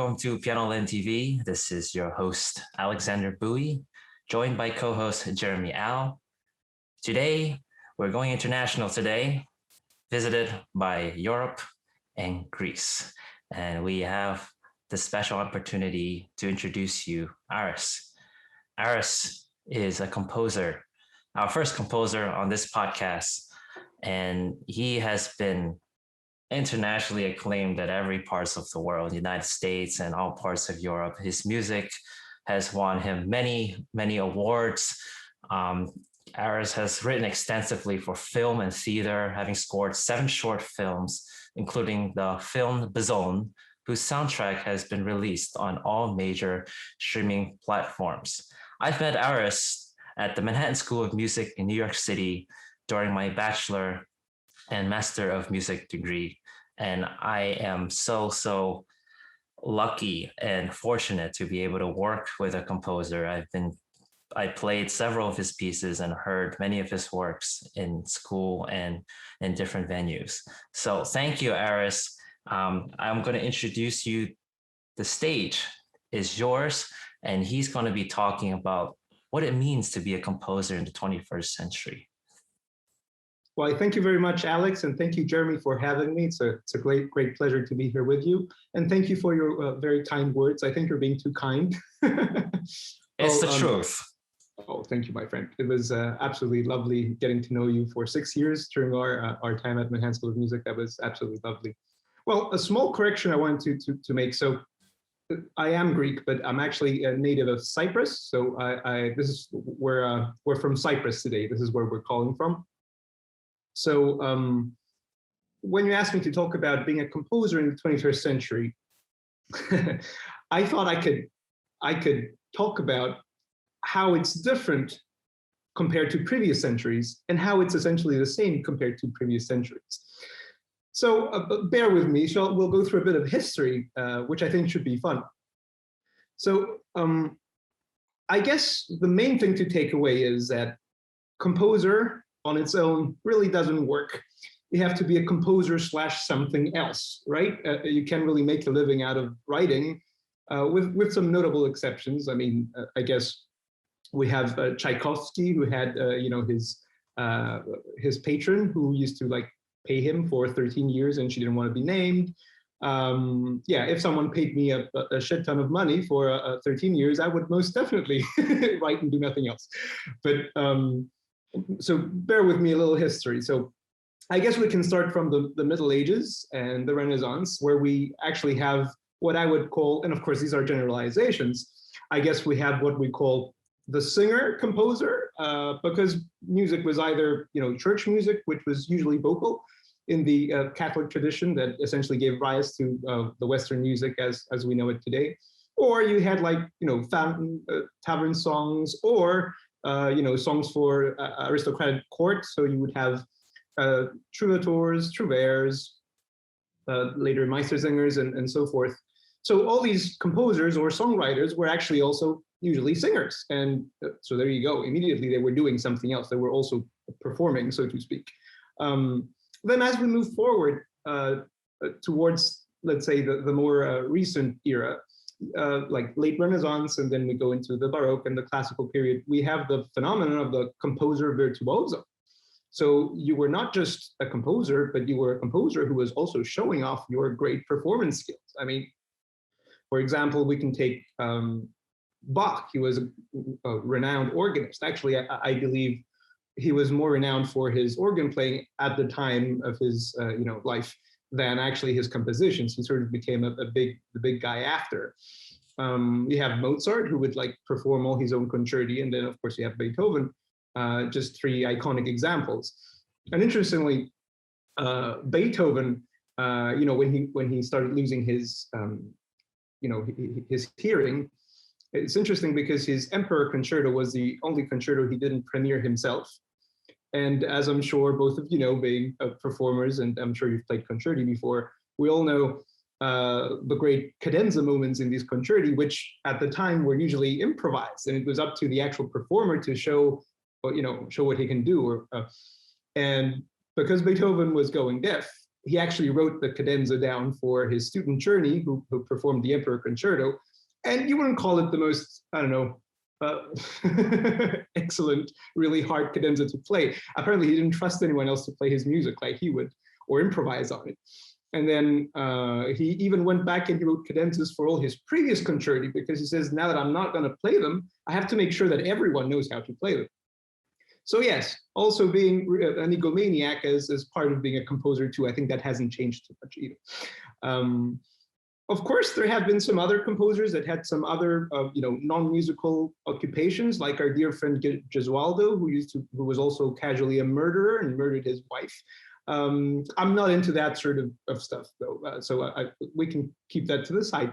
welcome to Pianolin TV. This is your host, Alexander Bowie, joined by co-host Jeremy Al. Today, we're going international today, visited by Europe and Greece. And we have the special opportunity to introduce you, Aris. Aris is a composer, our first composer on this podcast, and he has been internationally acclaimed at every parts of the world, United States and all parts of Europe. His music has won him many, many awards. Aris has written extensively for film and theater, having scored 7 short films, including the film Beethoven, whose soundtrack has been released on all major streaming platforms. I've met Aris at the Manhattan School of Music in New York City during my Bachelor and Master of Music degree. And I am so lucky and fortunate to be able to work with a composer. I played several of his pieces and heard many of his works in school and in different venues. So thank you, Aris. I'm going to introduce you. The stage is yours, and he's going to be talking about what it means to be a composer in the 21st century. Well, thank you very much, Alex, and thank you, Jeremy, for having me. It's a great pleasure to be here with you. And thank you for your very kind words. I think you're being too kind. It's the truth. Oh, thank you, my friend. It was absolutely lovely getting to know you for 6 years during our time at Manhattan School of Music. That was absolutely lovely. Well, a small correction I wanted to make. So I am Greek, but I'm actually a native of Cyprus. So this is where we're from Cyprus today. This is where we're calling from. So when you asked me to talk about being a composer in the 21st century, I thought I could talk about how it's different compared to previous centuries and how it's essentially the same compared to previous centuries. So bear with me, we'll go through a bit of history, which I think should be fun. So I guess the main thing to take away is that composer on its own really doesn't work. You have to be a composer / something else, right? You can't really make a living out of writing, with some notable exceptions. I mean, I guess we have Tchaikovsky, who had his patron who used to pay him for 13 years and she didn't want to be named. If someone paid me a shit ton of money for 13 years, I would most definitely write and do nothing else. But so bear with me a little history. So I guess we can start from the Middle Ages and the Renaissance, where we actually have what I would call, and of course these are generalizations, I guess we have what we call the singer-composer, because music was either church music, which was usually vocal in the Catholic tradition that essentially gave rise to the Western music as we know it today, or you had fountain tavern songs, or songs for aristocratic court. So you would have troubadours, trouvères, later Meistersingers, and so forth. So all these composers or songwriters were actually also usually singers. And so there you go. Immediately they were doing something else. They were also performing, so to speak. Then as we move forward towards, let's say, the more recent era, like late Renaissance, and then we go into the Baroque and the classical period, we have the phenomenon of the composer virtuoso. So you were not just a composer, but you were a composer who was also showing off your great performance skills. I mean, for example, we can take Bach. He was a renowned organist. Actually, I believe he was more renowned for his organ playing at the time of his life than actually his compositions. He sort of became the big guy after. You have Mozart, who would perform all his own concerti, and then of course you have Beethoven. Just 3 iconic examples. And interestingly, Beethoven, when he started losing his his hearing, it's interesting because his Emperor Concerto was the only concerto he didn't premiere himself. And as I'm sure both of you know, being performers, and I'm sure you've played concerti before, we all know the great cadenza moments in these concerti, which at the time were usually improvised, and it was up to the actual performer to show what he can do. And because Beethoven was going deaf, he actually wrote the cadenza down for his student Czerny, who performed the Emperor Concerto. And you wouldn't call it the most, I don't know, excellent, really hard cadenza to play. Apparently, he didn't trust anyone else to play his music like he would, or improvise on it. And then he even went back and he wrote cadenzas for all his previous concerti, because he says, now that I'm not going to play them, I have to make sure that everyone knows how to play them. So yes, also being an egomaniac as part of being a composer too, I think that hasn't changed too much either. Of course, there have been some other composers that had some other, non-musical occupations, like our dear friend Gesualdo, who was also casually a murderer and murdered his wife. I'm not into that sort of stuff, though, so we can keep that to the side.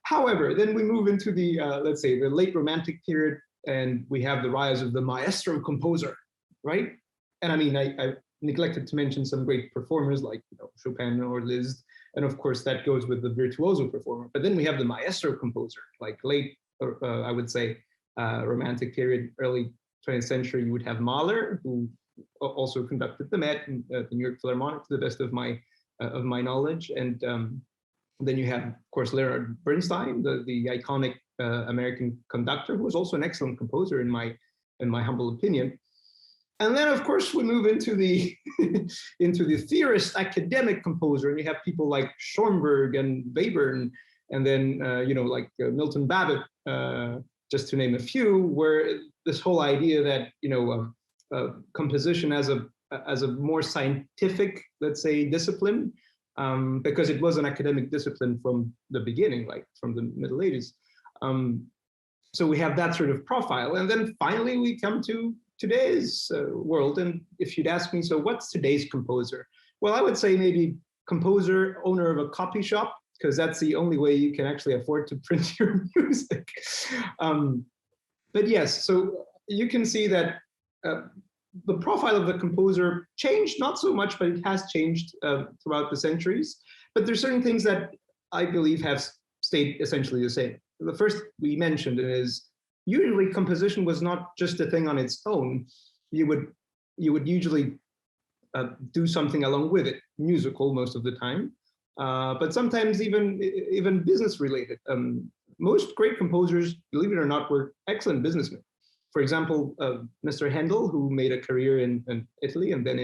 However, then we move into the, let's say, the late Romantic period, and we have the rise of the maestro composer, right? And I mean, I neglected to mention some great performers like Chopin or Liszt, and of course that goes with the virtuoso performer. But then we have the maestro composer, like late, I would say, Romantic period, early 20th century. You would have Mahler, who also conducted the Met and the New York Philharmonic, to the best of my knowledge, and then you have, of course, Leonard Bernstein, the iconic American conductor, who was also an excellent composer in my humble opinion. And then, of course, we move into the into the theorist academic composer, and you have people like Schoenberg and Webern, and then like Milton Babbitt, just to name a few, where this whole idea that composition as a more scientific, let's say, discipline, because it was an academic discipline from the beginning, like from the Middle Ages. So we have that sort of profile, and then finally we come to today's world. And if you'd ask me, so what's today's composer? Well, I would say maybe composer, owner of a copy shop, because that's the only way you can actually afford to print your music. But yes, so you can see that the profile of the composer changed, not so much, but it has changed throughout the centuries. But there's certain things that I believe have stayed essentially the same. The first we mentioned is usually composition was not just a thing on its own. You would usually do something along with it, musical most of the time, but sometimes even business related. Most great composers, believe it or not, were excellent businessmen. For example, Mr. Handel, who made a career in Italy and then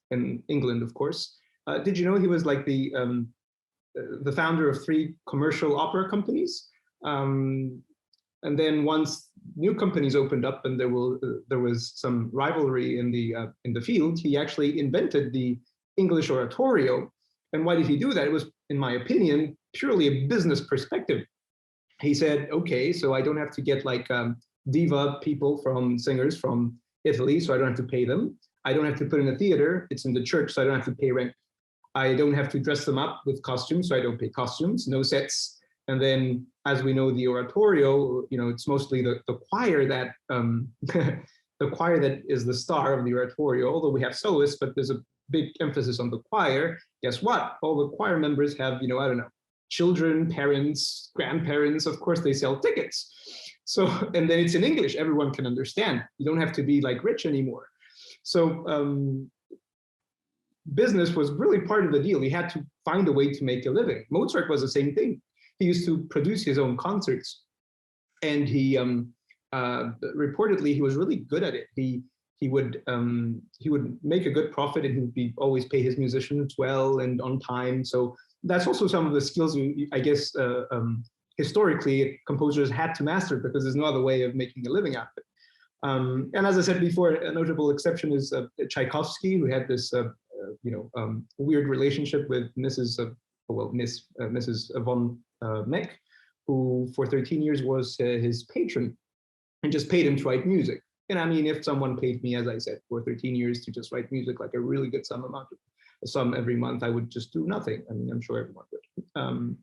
in England, of course. Did you know he was like the founder of 3 commercial opera companies? And then once new companies opened up and there was some rivalry in the field, he actually invented the English oratorio. And why did he do that? It was, in my opinion, purely a business perspective. He said, okay, so I don't have to get like diva singers from Italy, so I don't have to pay them. I don't have to put in a theater, it's in the church, so I don't have to pay rent. I don't have to dress them up with costumes, so I don't pay costumes, no sets. And then, as we know, the oratorio, it's mostly the choir that the choir that is the star of the oratorio. Although we have soloists, but there's a big emphasis on the choir. Guess what? All the choir members have, I don't know, children, parents, grandparents. Of course, they sell tickets. So, and then it's in English. Everyone can understand. You don't have to be like rich anymore. So business was really part of the deal. He had to find a way to make a living. Mozart was the same thing. He used to produce his own concerts, and he reportedly he was really good at it. He would make a good profit, and he would always pay his musicians well and on time. So that's also some of the skills I guess historically composers had to master, because there's no other way of making a living out of it. And as I said before, a notable exception is Tchaikovsky, who had this weird relationship with Mrs. von Meck, who for 13 years was his patron and just paid him to write music. And I mean, if someone paid me, as I said, for 13 years to just write music, like a really good sum every month, I would just do nothing. I mean, I'm sure everyone would.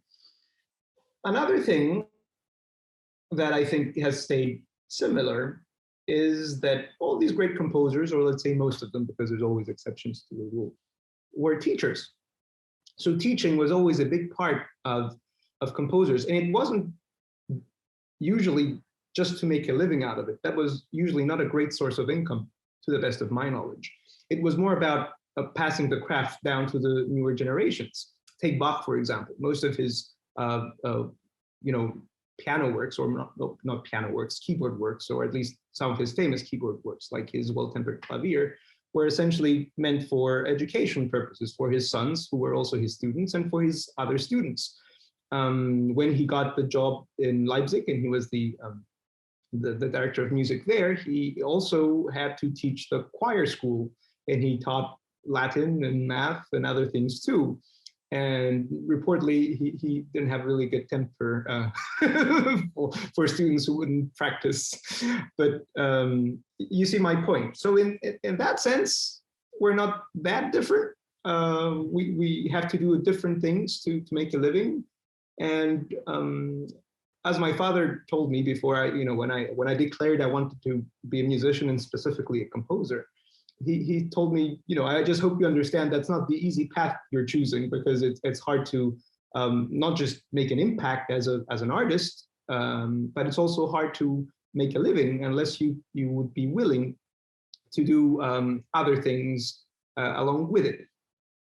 Another thing that I think has stayed similar is that all these great composers, or let's say most of them, because there's always exceptions to the rule, were teachers. So teaching was always a big part of composers, and it wasn't usually just to make a living out of it. That was usually not a great source of income, to the best of my knowledge. It was more about passing the craft down to the newer generations. Take Bach, for example. Most of his, piano works, or not piano works, keyboard works, or at least some of his famous keyboard works, like his Well-Tempered Clavier, were essentially meant for education purposes for his sons, who were also his students, and for his other students. When he got the job in Leipzig and he was the director of music there, he also had to teach the choir school, and he taught Latin and math and other things too. And reportedly, he didn't have really good temper for students who wouldn't practice. But you see my point. So in that sense, we're not that different. We have to do different things to make a living. And as my father told me before, when I declared I wanted to be a musician and specifically a composer, he told me, I just hope you understand that's not the easy path you're choosing, because it's hard to not just make an impact as an artist, but it's also hard to make a living unless you would be willing to do other things along with it.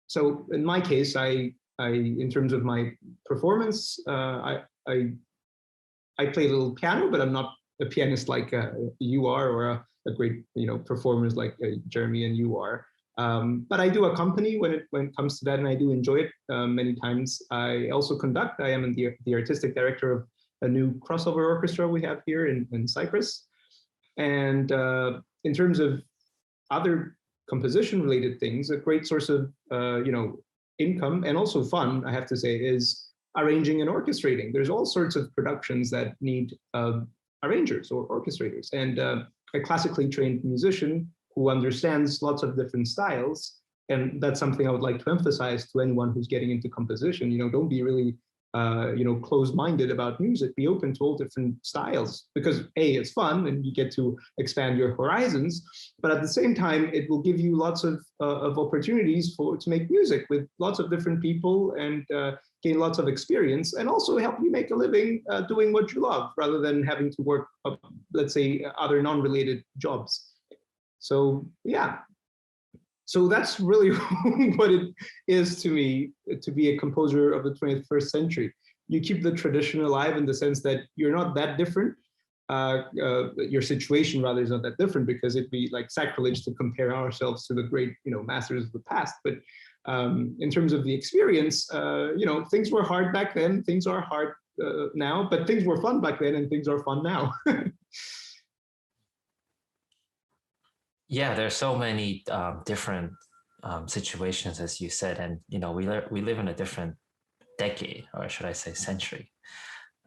So in my case, I in terms of my performance, I play a little piano, but I'm not a pianist like you are, or a great performers like Jeremy and you are. But I do accompany when it comes to that, and I do enjoy it many times. I also conduct. I am the artistic director of a new crossover orchestra we have here in Cyprus. And in terms of other composition-related things, a great source of income and also fun, I have to say, is arranging and orchestrating. There's all sorts of productions that need arrangers or orchestrators, and a classically trained musician who understands lots of different styles. And that's something I would like to emphasize to anyone who's getting into composition. Don't be really closed-minded about music. Be open to all different styles, because A, it's fun and you get to expand your horizons, but at the same time, it will give you lots of opportunities to make music with lots of different people and gain lots of experience, and also help you make a living doing what you love, rather than having to work, let's say, other non-related jobs. So yeah. So that's really what it is to me to be a composer of the 21st century. You keep the tradition alive in the sense that you're not that different. Your situation rather is not that different, because it'd be like sacrilege to compare ourselves to the great, masters of the past. But in terms of the experience, things were hard back then. Things are hard now, but things were fun back then, and things are fun now. Yeah, there's so many different situations, as you said, and we live in a different decade, or should I say century,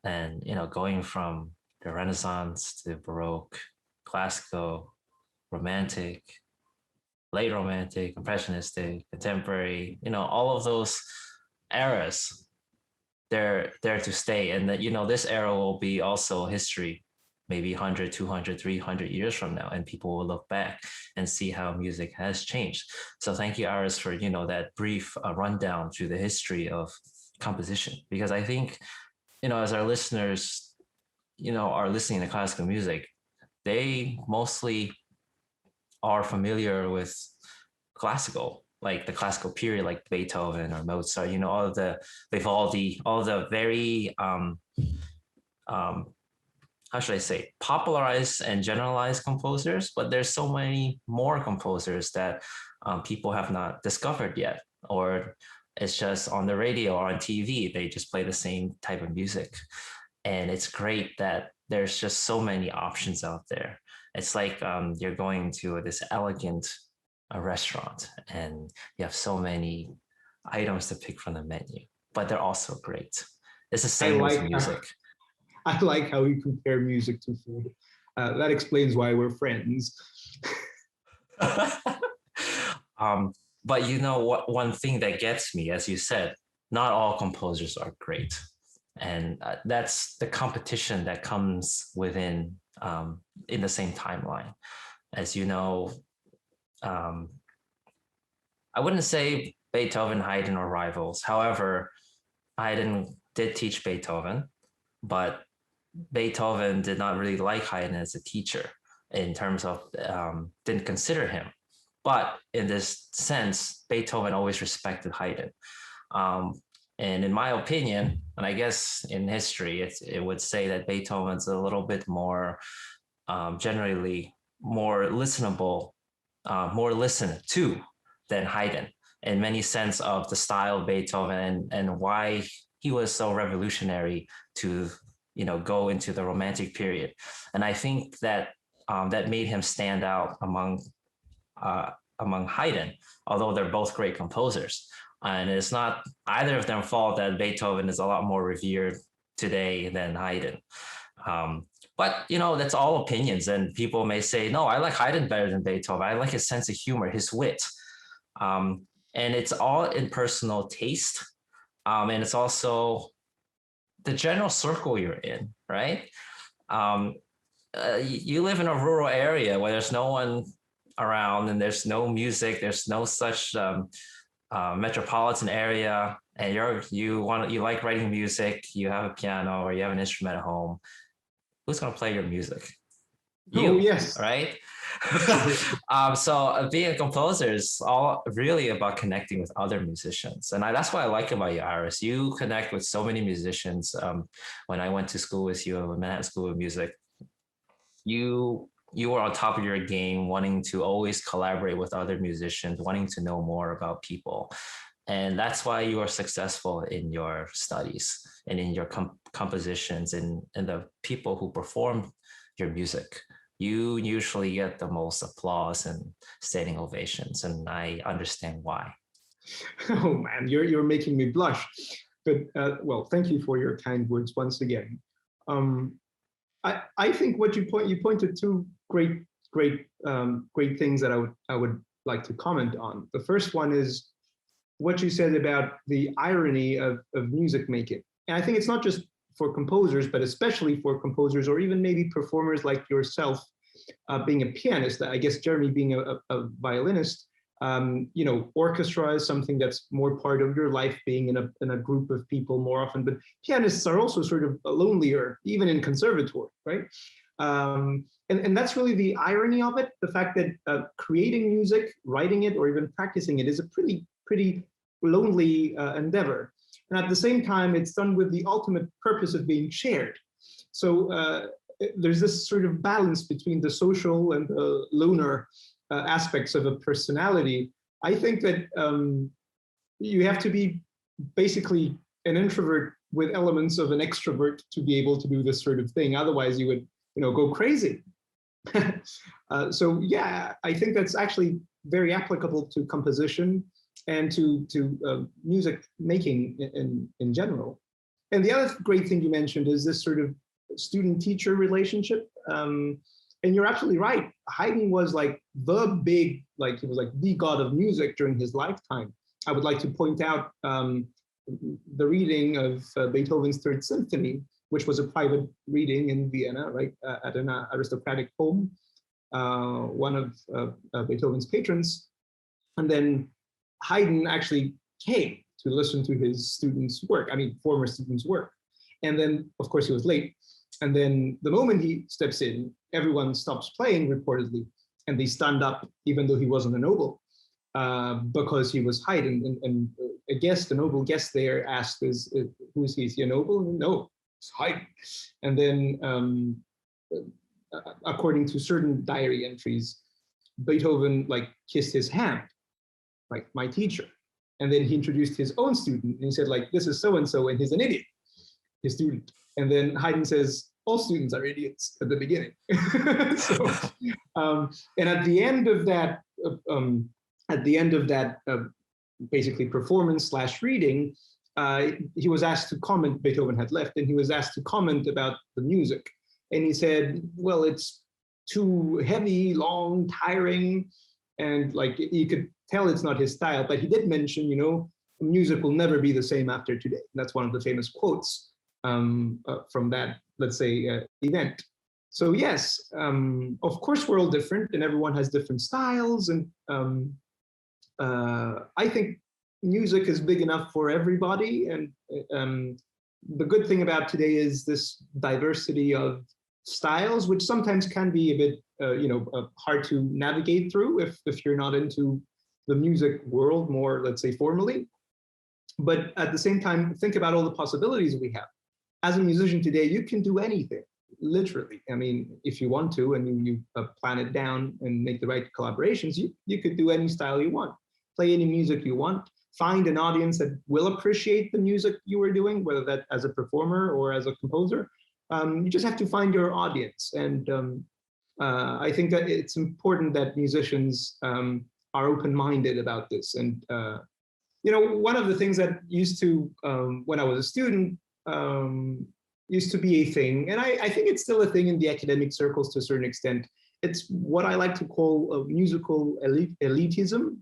and going from the Renaissance to Baroque, classical, romantic, late romantic, impressionistic, contemporary, all of those eras, they're there to stay, and that this era will be also history, maybe 100, 200, 300 years from now, and people will look back and see how music has changed. So thank you, Aris, for that brief rundown through the history of composition, because I think as our listeners are listening to classical music, they mostly are familiar with classical, like the classical period, like Beethoven or Mozart, all of the Vivaldi, all the very how should I say, popularized and generalized composers, but there's so many more composers that people have not discovered yet, or it's just on the radio or on TV, they just play the same type of music. And it's great that there's just so many options out there. It's like you're going to this elegant restaurant and you have so many items to pick from the menu, but they're also great. It's the same with music. I like how you compare music to food. That explains why we're friends. But one thing that gets me, as you said, not all composers are great. And that's the competition that comes within in the same timeline. As you know, I wouldn't say Beethoven, Haydn are rivals. However, Haydn did teach Beethoven, but Beethoven did not really like Haydn as a teacher, in terms of didn't consider him. But in this sense, Beethoven always respected Haydn. And in my opinion, and I guess in history, it would say that Beethoven's a little bit more generally more listenable, more listened to than Haydn in many sense of the style of Beethoven and why he was so revolutionary to go into the Romantic period. And I think that that made him stand out among Haydn, although they're both great composers. And it's not either of them fault that Beethoven is a lot more revered today than Haydn. But that's all opinions, and people may say, no, I like Haydn better than Beethoven. I like his sense of humor, his wit. And it's all in personal taste. And it's also the general circle you're in, right? You live in a rural area where there's no one around and there's no music, there's no such metropolitan area, and you like writing music, you have a piano or you have an instrument at home. Who's going to play your music? You, oh, yes. Right? So being a composer is all really about connecting with other musicians. And that's what I like about you, Aris. You connect with so many musicians. When I went to school with you at Manhattan School of Music, you were on top of your game, wanting to always collaborate with other musicians, wanting to know more about people. And that's why you are successful in your studies and in your compositions and the people who perform your music. You usually get the most applause and standing ovations, and I understand why. Oh man, you're making me blush. But well, thank you for your kind words once again. I think what you pointed to great things that I would like to comment on. The first one is what you said about the irony of music making. And I think it's not just for composers, but especially for composers or even maybe performers like yourself, being a pianist. I guess Jeremy being a violinist, orchestra is something that's more part of your life, being in a group of people more often. But pianists are also sort of lonelier, even in conservatory, right? And that's really the irony of it, the fact that creating music, writing it, or even practicing it is a pretty lonely endeavor. And at the same time, it's done with the ultimate purpose of being shared. So there's this sort of balance between the social and the loner aspects of a personality. I think that you have to be basically an introvert with elements of an extrovert to be able to do this sort of thing. Otherwise, you would go crazy. So yeah, I think that's actually very applicable to composition and to music making in general. And the other great thing you mentioned is this sort of student-teacher relationship. And you're absolutely right. Haydn was like he was like the god of music during his lifetime. I would like to point out the reading of Beethoven's Third Symphony, which was a private reading in Vienna, right, at an aristocratic home, one of Beethoven's patrons. And then Haydn actually came to listen to his students' work, former students' work. And then, of course, he was late. And then the moment he steps in, everyone stops playing, reportedly, and they stand up, even though he wasn't a noble, because he was Haydn. And a noble guest there asked, who is he? Is he a noble? No, it's Haydn. And then, according to certain diary entries, Beethoven kissed his hand, like my teacher. And then he introduced his own student and he said, this is so-and-so, and he's an idiot, his student. And then Haydn says, all students are idiots at the beginning. And at the end of that, basically performance / reading, he was asked to comment. Beethoven had left, and he was asked to comment about the music. And he said, well, it's too heavy, long, tiring, and you could tell it's not his style. But he did mention, music will never be the same after today. And that's one of the famous quotes from that, let's say, event. So yes, of course, we're all different and everyone has different styles. And I think music is big enough for everybody. And the good thing about today is this diversity of styles, which sometimes can be a bit hard to navigate through if you're not into the music world more, let's say, formally. But at the same time, think about all the possibilities we have. As a musician today, you can do anything, literally. I mean, if you want to, and you plan it down and make the right collaborations, you could do any style you want, play any music you want, find an audience that will appreciate the music you are doing, whether that as a performer or as a composer. You just have to find your audience. And I think that it's important that musicians are open-minded about this. And one of the things that used to, when I was a student, used to be a thing, and I think it's still a thing in the academic circles to a certain extent. It's what I like to call musical elitism,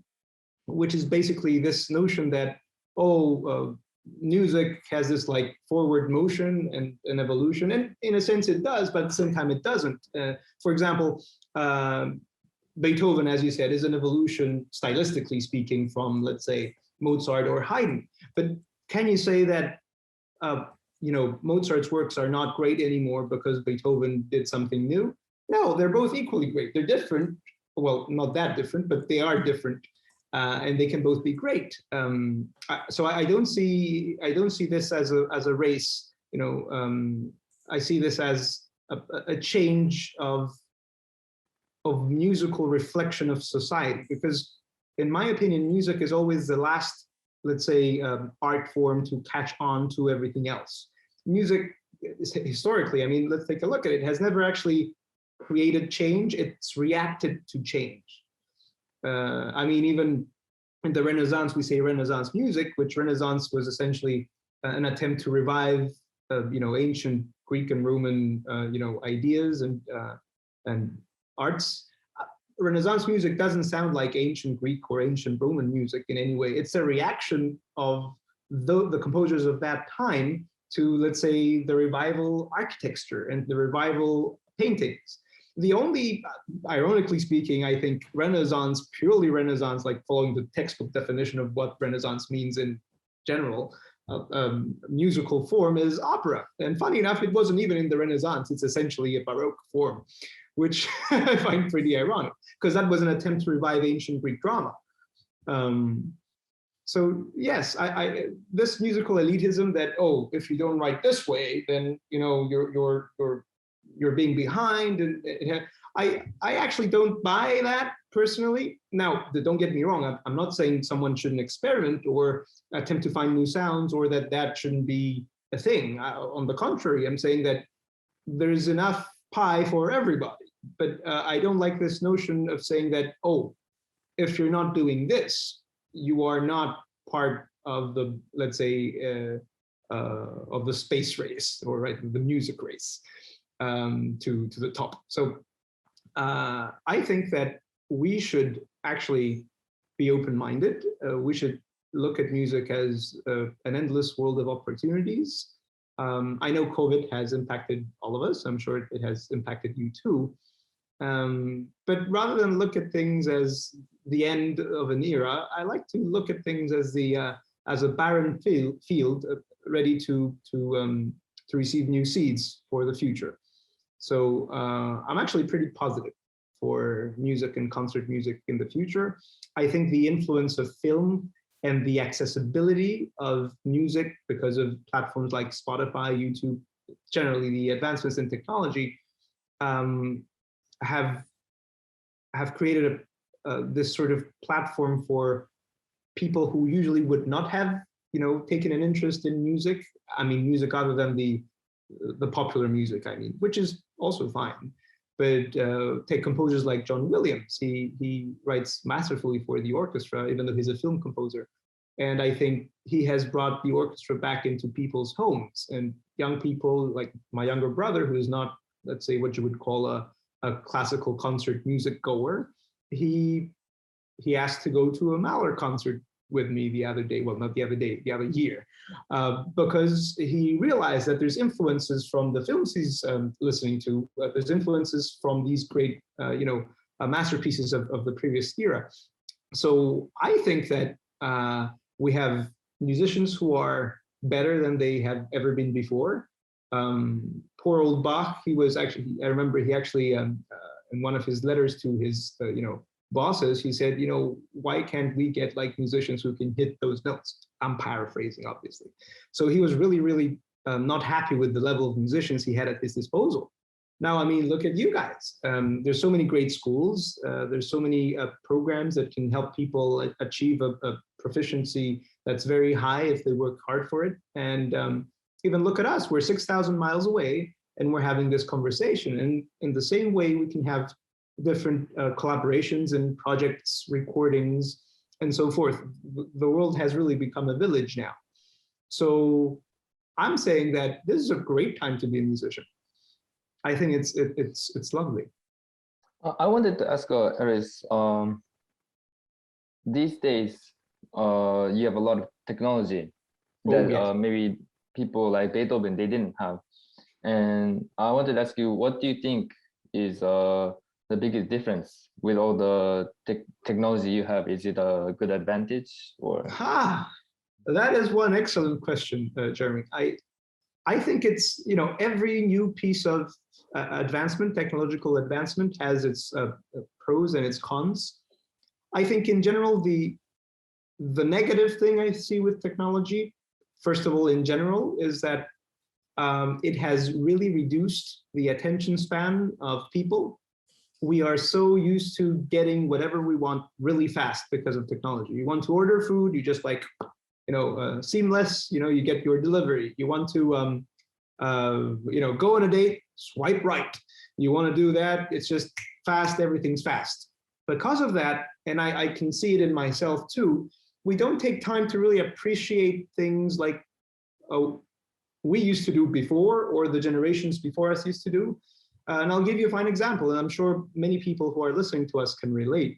which is basically this notion that, music has this like forward motion and an evolution, and in a sense it does, but at the same time it doesn't. For example, Beethoven, as you said, is an evolution, stylistically speaking, from, let's say, Mozart or Haydn. But can you say that Mozart's works are not great anymore because Beethoven did something new? No, they're both equally great. They're different. Well, not that different, but they are different, and they can both be great. So I don't see this as a race. I see this as a change of musical reflection of society, because in my opinion, music is always the last, let's say, art form to catch on to everything else. Music, historically, I mean, let's take a look at it, has never actually created change. It's reacted to change. I mean, even in the Renaissance, we say Renaissance music, which Renaissance was essentially an attempt to revive, ancient Greek and Roman, ideas and arts. Renaissance music doesn't sound like ancient Greek or ancient Roman music in any way. It's a reaction of the composers of that time to, let's say, the revival architecture and the revival paintings. The only, ironically speaking, I think Renaissance, purely Renaissance, like following the textbook definition of what Renaissance means in general, musical form, is opera. And funny enough, it wasn't even in the Renaissance. It's essentially a Baroque form, which I find pretty ironic, because that was an attempt to revive ancient Greek drama. So yes, I this musical elitism that, if you don't write this way, then you're being behind, and I actually don't buy that personally. Now, don't get me wrong. I'm not saying someone shouldn't experiment or attempt to find new sounds, or that shouldn't be a thing. On the contrary, I'm saying that there's enough pie for everybody. But I don't like this notion of saying that, if you're not doing this, you are not part of the, let's say, of the space race, or the music race to the top. So I think that we should actually be open-minded. We should look at music as an endless world of opportunities. I know COVID has impacted all of us. I'm sure it has impacted you too. But rather than look at things as the end of an era, I like to look at things as a barren field ready to receive new seeds for the future. So I'm actually pretty positive for music and concert music in the future. I think the influence of film and the accessibility of music because of platforms like Spotify, YouTube, generally the advancements in technology, have created this sort of platform for people who usually would not have, taken an interest in music. I mean, music other than the popular music, which is also fine. But take composers like John Williams. He writes masterfully for the orchestra, even though he's a film composer. And I think he has brought the orchestra back into people's homes, and young people like my younger brother, who is not, let's say, what you would call a classical concert music goer. He asked to go to a Mahler concert with me the other day. Well, not the other day, the other year, because he realized that there's influences from the films he's listening to. There's influences from these great, masterpieces of the previous era. So I think that we have musicians who are better than they have ever been before. Poor old Bach, I remember he actually in one of his letters to his, bosses, he said, why can't we get like musicians who can hit those notes? I'm paraphrasing, obviously. So he was really, really not happy with the level of musicians he had at his disposal. Now, I mean, look at you guys. There's so many great schools. There's so many programs that can help people achieve a proficiency that's very high if they work hard for it. And even look at us, we're 6,000 miles away and we're having this conversation. And in the same way, we can have different collaborations and projects, recordings, and so forth. The world has really become a village now. So I'm saying that this is a great time to be a musician. I think it's lovely. I wanted to ask Aris, these days you have a lot of technology that maybe people like Beethoven, they didn't have. And I wanted to ask you, what do you think is the biggest difference with all the technology you have? Is it a good advantage or? That is one excellent question, Jeremy. I think it's, every new piece of advancement, technological advancement has its pros and its cons. I think in general, the negative thing I see with technology, first of all, in general, is that it has really reduced the attention span of people. We are so used to getting whatever we want really fast because of technology. You want to order food, you just like, seamless, you get your delivery. You want to, go on a date, swipe right. You want to do that, it's just fast, everything's fast. Because of that, and I can see it in myself too, we don't take time to really appreciate things like we used to do before, or the generations before us used to do. And I'll give you a fine example, and I'm sure many people who are listening to us can relate.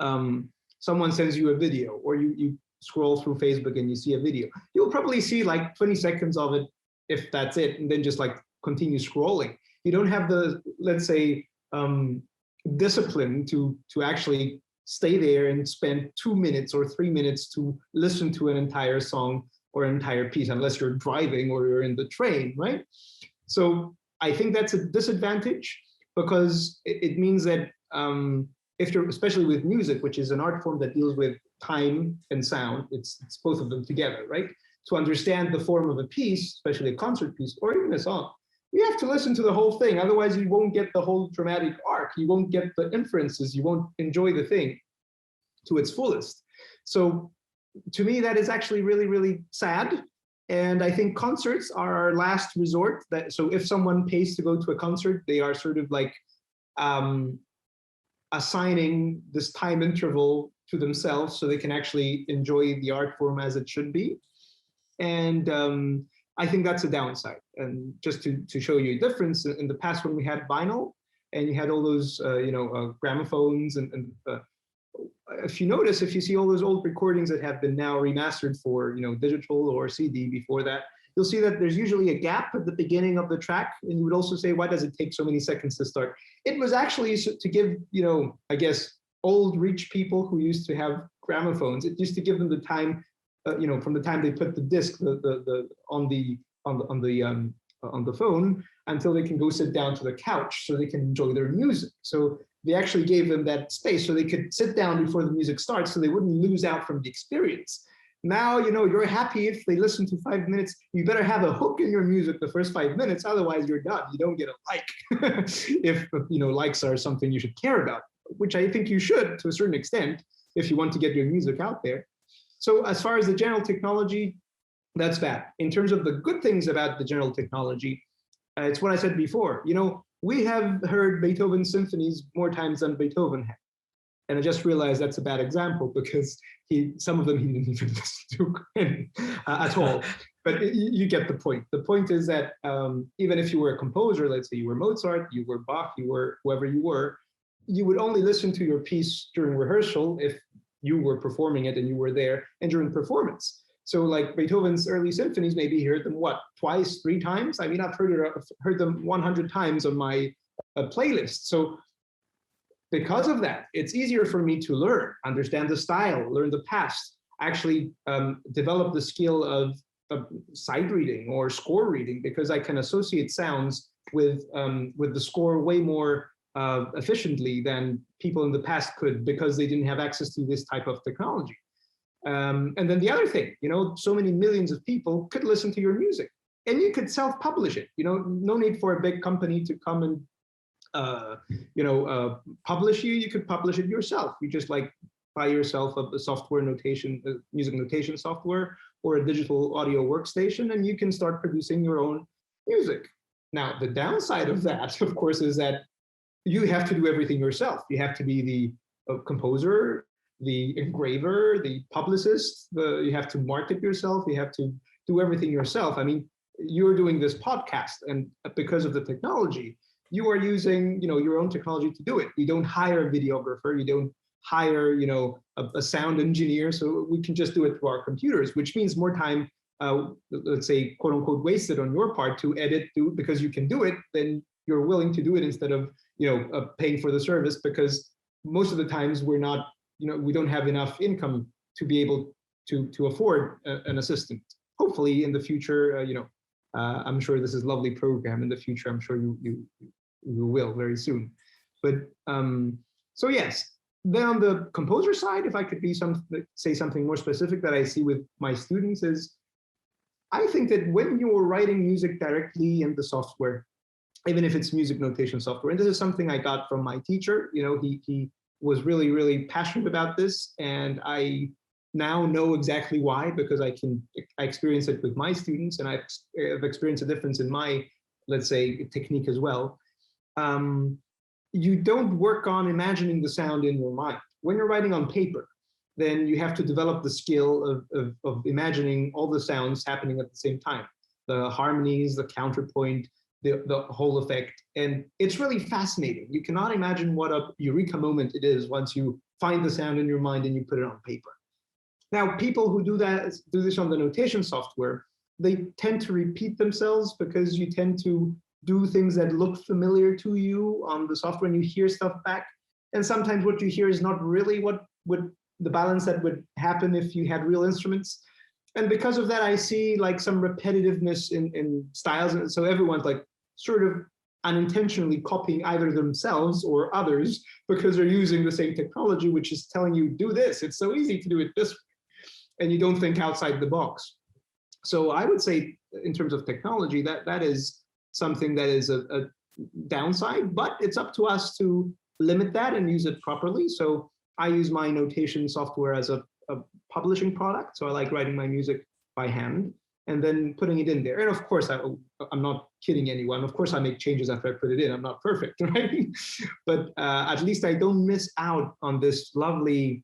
Someone sends you a video, or you scroll through Facebook and you see a video. You'll probably see like 20 seconds of it, if that's it, and then just like continue scrolling. You don't have the, let's say, discipline to actually stay there and spend 2 minutes or 3 minutes to listen to an entire song or an entire piece, unless you're driving or you're in the train, right? So I think that's a disadvantage, because it means that if you're, especially with music, which is an art form that deals with time and sound, it's both of them together, right? To understand the form of a piece, especially a concert piece or even a song, you have to listen to the whole thing. Otherwise, you won't get the whole dramatic arc. You won't get the inferences. You won't enjoy the thing to its fullest. So to me, that is actually really, really sad. And I think concerts are our last resort. So if someone pays to go to a concert, they are sort of like assigning this time interval to themselves so they can actually enjoy the art form as it should be. And I think that's a downside. And just to show you a difference, in the past when we had vinyl and you had all those gramophones and if you notice, if you see all those old recordings that have been now remastered for digital or CD before that, you'll see that there's usually a gap at the beginning of the track. And you would also say, why does it take so many seconds to start? It was actually to give, I guess, old rich people who used to have gramophones, it used to give them the time, from the time they put the disc on the phone until they can go sit down to the couch so they can enjoy their music. So they actually gave them that space so they could sit down before the music starts so they wouldn't lose out from the experience. Now, you're happy if they listen to 5 minutes. You better have a hook in your music the first 5 minutes, otherwise you're done. You don't get a like. If likes are something you should care about, which I think you should to a certain extent if you want to get your music out there. So as far as the general technology, that's bad. In terms of the good things about the general technology, it's what I said before. We have heard Beethoven's symphonies more times than Beethoven had. And I just realized that's a bad example because some of them he didn't even listen to at all. But you get the point. The point is that even if you were a composer, let's say you were Mozart, you were Bach, you were whoever you were, you would only listen to your piece during rehearsal if you were performing it and you were there, and during performance. So like Beethoven's early symphonies, maybe he heard them, twice, 3 times? I mean, I've heard them 100 times on my playlist. So because of that, it's easier for me to learn, understand the style, learn the past, actually develop the skill of sight reading or score reading, because I can associate sounds with the score way more efficiently than people in the past could because they didn't have access to this type of technology. And then the other thing, so many millions of people could listen to your music, and you could self-publish it. No need for a big company to come and publish you. You could publish it yourself. You just buy yourself a software notation, music notation software, or a digital audio workstation, and you can start producing your own music. Now, the downside of that, of course, is that you have to do everything yourself. You have to be the composer, the engraver, the publicist. You have to market yourself. You have to do everything yourself. I mean, you're doing this podcast, and because of the technology, you are using, your own technology to do it. You don't hire a videographer. You don't hire, a sound engineer. So we can just do it through our computers, which means more time, let's say, quote unquote, wasted on your part to edit, because you can do it. Then you're willing to do it instead of, paying for the service, because most of the times we're not, we don't have enough income to be able to afford an assistant. Hopefully in the future, I'm sure this is a lovely program. In the future, I'm sure you will very soon. But so yes. Then on the composer side, if I could say something more specific that I see with my students, is I think that when you're writing music directly in the software, even if it's music notation software, and this is something I got from my teacher, he was really, really passionate about this, and I now know exactly why, because I experience it with my students, and I've experienced a difference in my, let's say, technique as well. You don't work on imagining the sound in your mind. When you're writing on paper, then you have to develop the skill of imagining all the sounds happening at the same time, the harmonies, the counterpoint, the whole effect. And it's really fascinating. You cannot imagine what a eureka moment it is once you find the sound in your mind and you put it on paper. Now, people who do this on the notation software, they tend to repeat themselves, because you tend to do things that look familiar to you on the software, and you hear stuff back. And sometimes what you hear is not really what would the balance that would happen if you had real instruments. And because of that, I see some repetitiveness in styles. And so everyone's sort of unintentionally copying either themselves or others, because they're using the same technology, which is telling you, do this. It's so easy to do it this way. And you don't think outside the box. So I would say, in terms of technology, that is something that is a downside, but it's up to us to limit that and use it properly. So I use my notation software as a publishing product. So I like writing my music by hand and then putting it in there. And of course, I'm not kidding anyone. Of course, I make changes after I put it in. I'm not perfect, right? But at least I don't miss out on this lovely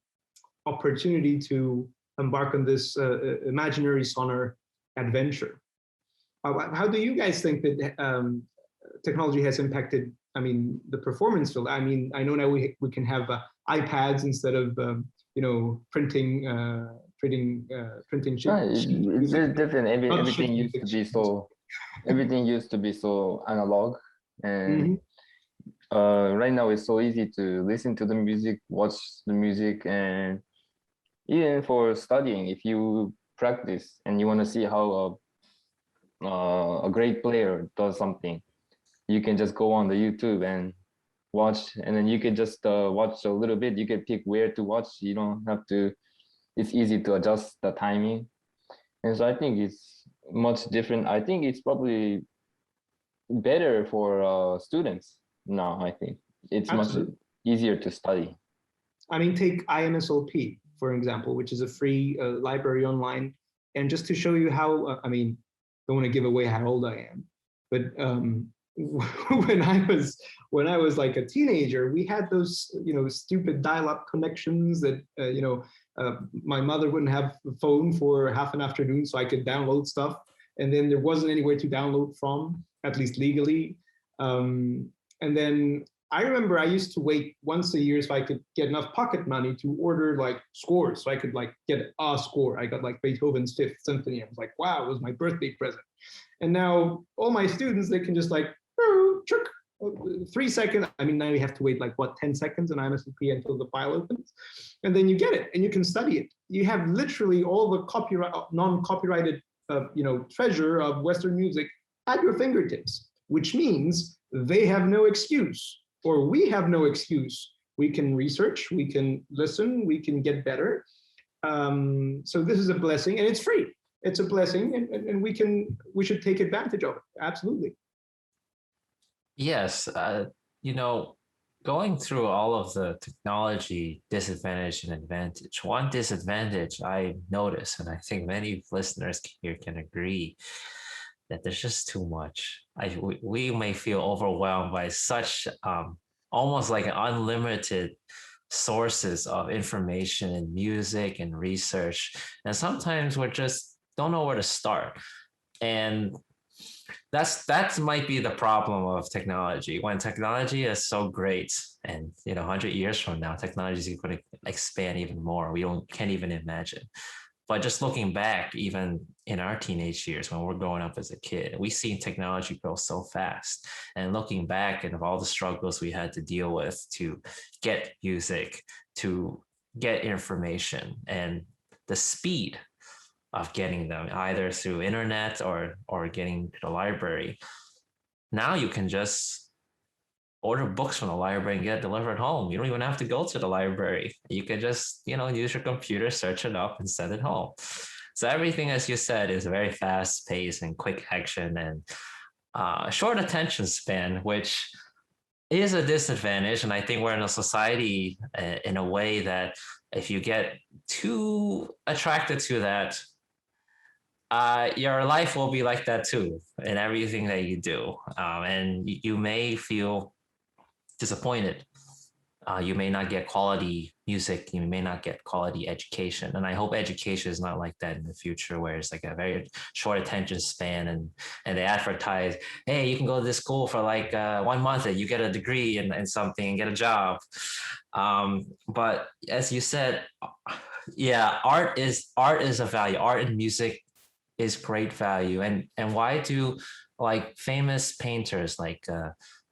opportunity to embark on this imaginary sonor adventure. How do you guys think that technology has impacted, the performance field? I know now we can have iPads instead of, printing sheets. It's very different. Everything used to be so analog, and right now it's so easy to listen to the music, watch the music, and even for studying, if you practice and you want to see how a great player does something, you can just go on the YouTube and watch, and then you can just watch a little bit. You can pick where to watch. You don't have to. It's easy to adjust the timing, and so I think it's much different. I think it's probably better for students now. I think it's Absolutely. Much easier to study. Take IMSLP, for example, which is a free library online, and just to show you how don't want to give away how old I am, but when I was like a teenager, we had those stupid dial-up connections that my mother wouldn't have a phone for half an afternoon, so I could download stuff, and then there wasn't anywhere to download from, at least legally. And then I remember I used to wait once a year so I could get enough pocket money to order scores, so I could get a score. I got Beethoven's Fifth Symphony. I was like, wow, it was my birthday present. And now all my students, they can just 3 seconds. Now you have to wait 10 seconds in IMSLP until the file opens, and then you get it and you can study it. You have literally all the non-copyrighted treasure of Western music at your fingertips, which means they have no excuse or we have no excuse. We can research, we can listen, we can get better. So this is a blessing, and it's free. It's a blessing, and we should take advantage of it. Absolutely. Yes, going through all of the technology disadvantage and advantage, one disadvantage I notice, and I think many listeners here can agree, that there's just too much. We may feel overwhelmed by such almost like an unlimited sources of information and music and research, and sometimes we're just don't know where to start. And that might be the problem of technology. When technology is so great, and 100 years from now, technology is going to expand even more. Can't even imagine. But just looking back, even in our teenage years when we're growing up as a kid, we've seen technology grow so fast. And looking back and of all the struggles we had to deal with to get music, to get information, and the speed of getting them either through internet or getting to the library. Now you can just order books from the library and get it delivered home. You don't even have to go to the library. You can just, use your computer, search it up, and send it home. So everything, as you said, is very fast paced and quick action and short attention span, which is a disadvantage. And I think we're in a society in a way that if you get too attracted to that, your life will be like that too, in everything that you do. And you may feel disappointed. You may not get quality music. You may not get quality education. And I hope education is not like that in the future, where it's like a very short attention span and they advertise, hey, you can go to this school for like 1 month and you get a degree in something and get a job. But as you said, yeah, art is a value. Art and music is great value. And why do like famous painters like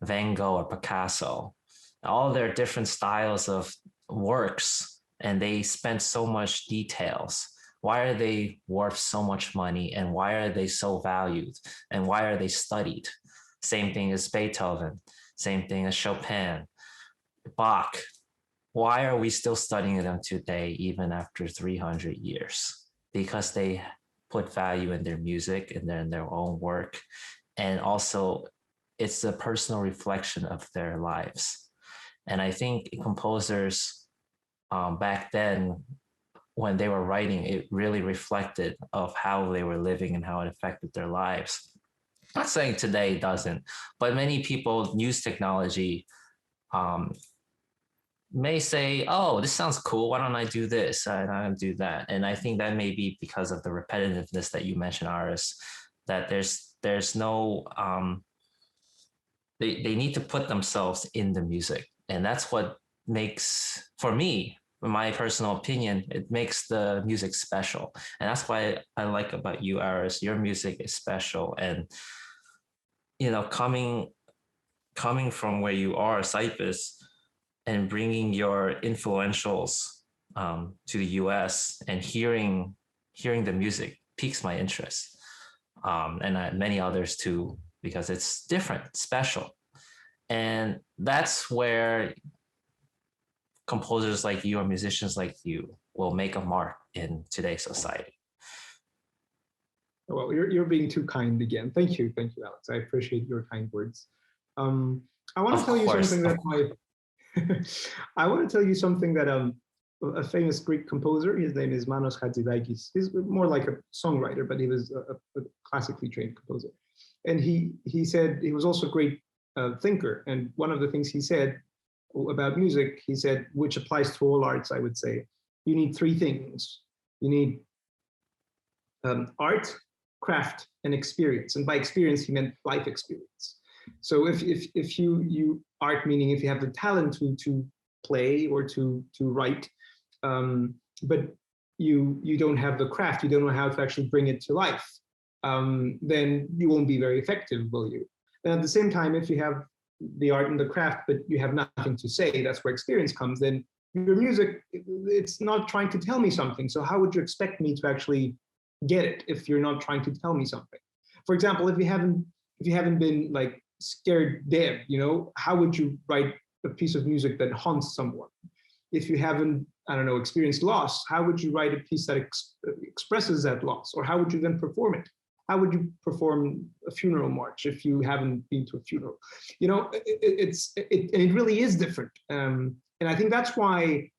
Van Gogh or Picasso, all their different styles of works, and they spent so much details? Why are they worth so much money, and why are they so valued, and why are they studied? Same thing as Beethoven, same thing as Chopin, Bach. Why are we still studying them today, even after 300 years? Because they put value in their music and in their own work. And also it's a personal reflection of their lives. And I think composers back then, when they were writing, it really reflected of how they were living and how it affected their lives. I'm not saying today it doesn't, but many people use technology may say, oh, this sounds cool. Why don't I do this? I don't do that. And I think that may be because of the repetitiveness that you mentioned, Aris, that there's no, they need to put themselves in the music. And that's what makes, for me, in my personal opinion, it makes the music special. And that's why I like about you, Aris, your music is special. And, coming from where you are, Cyprus, and bringing your influentials to the US and hearing the music piques my interest. And many others too, because it's different, special. And that's where composers like you or musicians like you will make a mark in today's society. Well, you're being too kind again. Thank you, Alex. I appreciate your kind words. I want to tell you something that I want to tell you something that a famous Greek composer, his name is Manos Hadzidakis. He's more like a songwriter, but he was a classically trained composer. And he said he was also a great thinker. And one of the things he said about music, he said, which applies to all arts, I would say, you need three things. You need art, craft, and experience. And by experience, he meant life experience. So if you art, meaning if you have the talent to play or to write, but you don't have the craft, you don't know how to actually bring it to life, then you won't be very effective, will you? And at the same time, if you have the art and the craft, but you have nothing to say, that's where experience comes, then your music, it's not trying to tell me something. So how would you expect me to actually get it if you're not trying to tell me something? For example, if you haven't been like scared dead, how would you write a piece of music that haunts someone? If you haven't, I don't know, experienced loss, how would you write a piece that expresses that loss? Or how would you then perform it? How would you perform a funeral march if you haven't been to a funeral? You know, it really is different. And I think that's why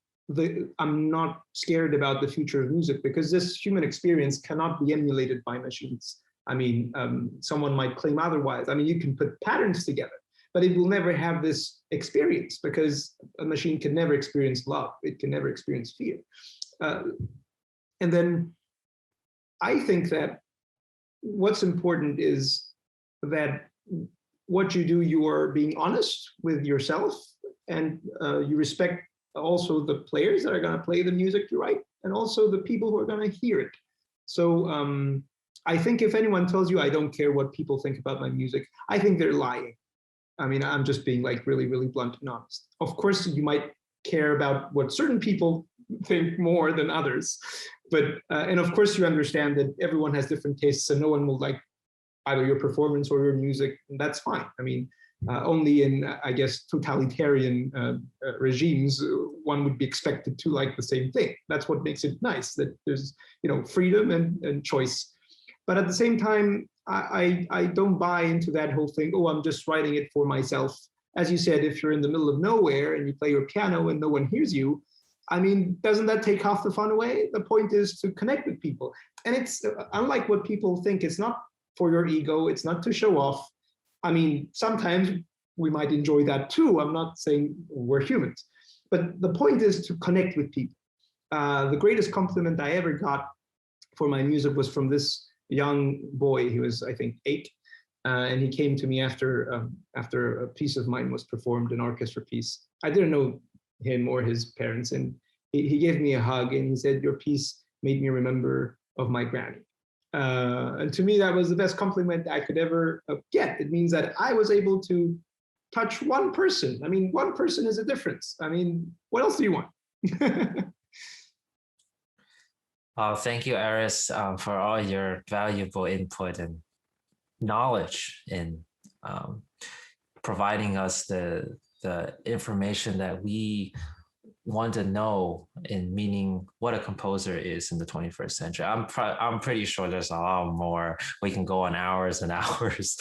I'm not scared about the future of music, because this human experience cannot be emulated by machines. I mean, someone might claim otherwise. I mean, you can put patterns together, but it will never have this experience, because a machine can never experience love. It can never experience fear. And then I think that what's important is that what you do, you are being honest with yourself, and you respect also the players that are going to play the music you write, and also the people who are going to hear it. So I think if anyone tells you I don't care what people think about my music, I think they're lying. I mean, I'm just being like really, really blunt and honest. Of course, you might care about what certain people think more than others, but and of course you understand that everyone has different tastes, and no one will like either your performance or your music, and that's fine. I mean, only in, I guess, totalitarian regimes, one would be expected to like the same thing. That's what makes it nice, that there's, you know, freedom and choice. But at the same time, I don't buy into that whole thing, oh, I'm just writing it for myself. As you said, if you're in the middle of nowhere and you play your piano and no one hears you, I mean, doesn't that take half the fun away? The point is to connect with people. And it's unlike what people think, it's not for your ego, it's not to show off. I mean, sometimes we might enjoy that too. I'm not saying we're humans, but the point is to connect with people. The greatest compliment I ever got for my music was from this young boy. He was, I think, 8. And he came to me after a piece of mine was performed, an orchestra piece. I didn't know him or his parents, and he gave me a hug and he said, "Your piece made me remember of my Grammy." And to me, that was the best compliment I could ever get. It means that I was able to touch one person. I mean, one person is a difference. I mean, what else do you want? Thank you, Aris, for all your valuable input and knowledge in providing us the information that we want to know, in meaning what a composer is in the 21st century. I'm pretty sure there's a lot more. We can go on hours and hours,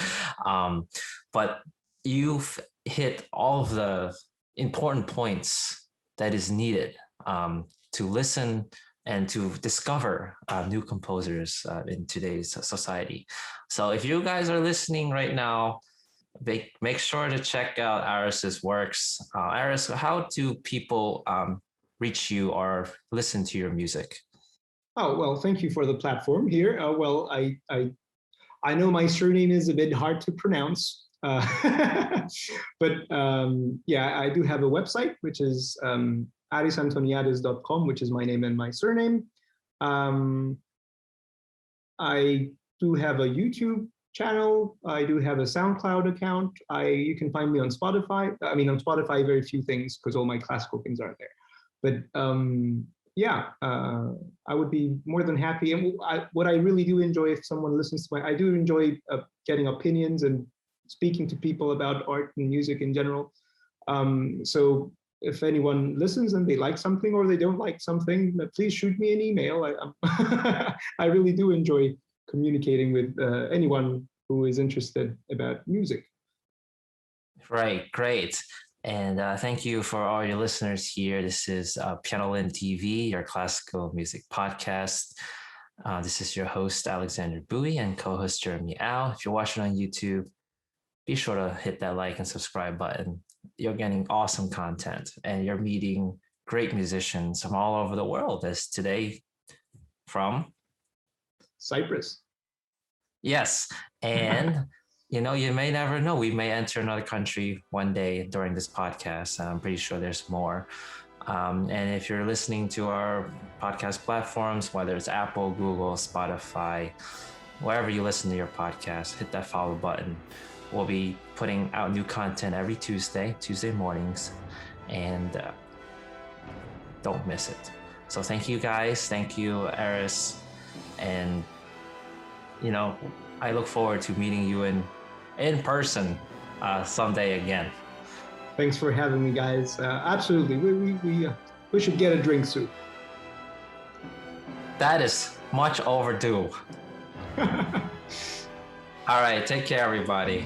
but you've hit all of the important points that is needed to listen and to discover new composers in today's society. So if you guys are listening right now, make sure to check out Aris's works. Aris, how do people reach you or listen to your music? Oh, well, thank you for the platform here. Well, I know my surname is a bit hard to pronounce, but yeah, I do have a website, which is arisantoniades.com, which is my name and my surname. I do have a YouTube channel. I do have a SoundCloud account. You can find me on Spotify. I mean, on Spotify, very few things because all my classical things aren't there. But yeah, I would be more than happy. And what I really do enjoy, if someone listens to I do enjoy getting opinions and speaking to people about art and music in general. So if anyone listens and they like something or they don't like something, please shoot me an email. I really do enjoy communicating with anyone who is interested about music. Right, great. And thank you for all your listeners here. This is Pianolin TV, your classical music podcast. This is your host, Alexander Bowie, and co-host Jeremy Au. If you're watching on YouTube, be sure to hit that like and subscribe button. You're getting awesome content and you're meeting great musicians from all over the world, as today from Cyprus. Yes. And, you know, you may never know. We may enter another country one day during this podcast. I'm pretty sure there's more. And if you're listening to our podcast platforms, whether it's Apple, Google, Spotify, wherever you listen to your podcast, hit that follow button. We'll be putting out new content every Tuesday mornings, and don't miss it. So thank you guys. Thank you, Aris. And, you know, I look forward to meeting you in person someday again. Thanks for having me, guys. Absolutely, we should get a drink soon. That is much overdue. All right, take care, everybody.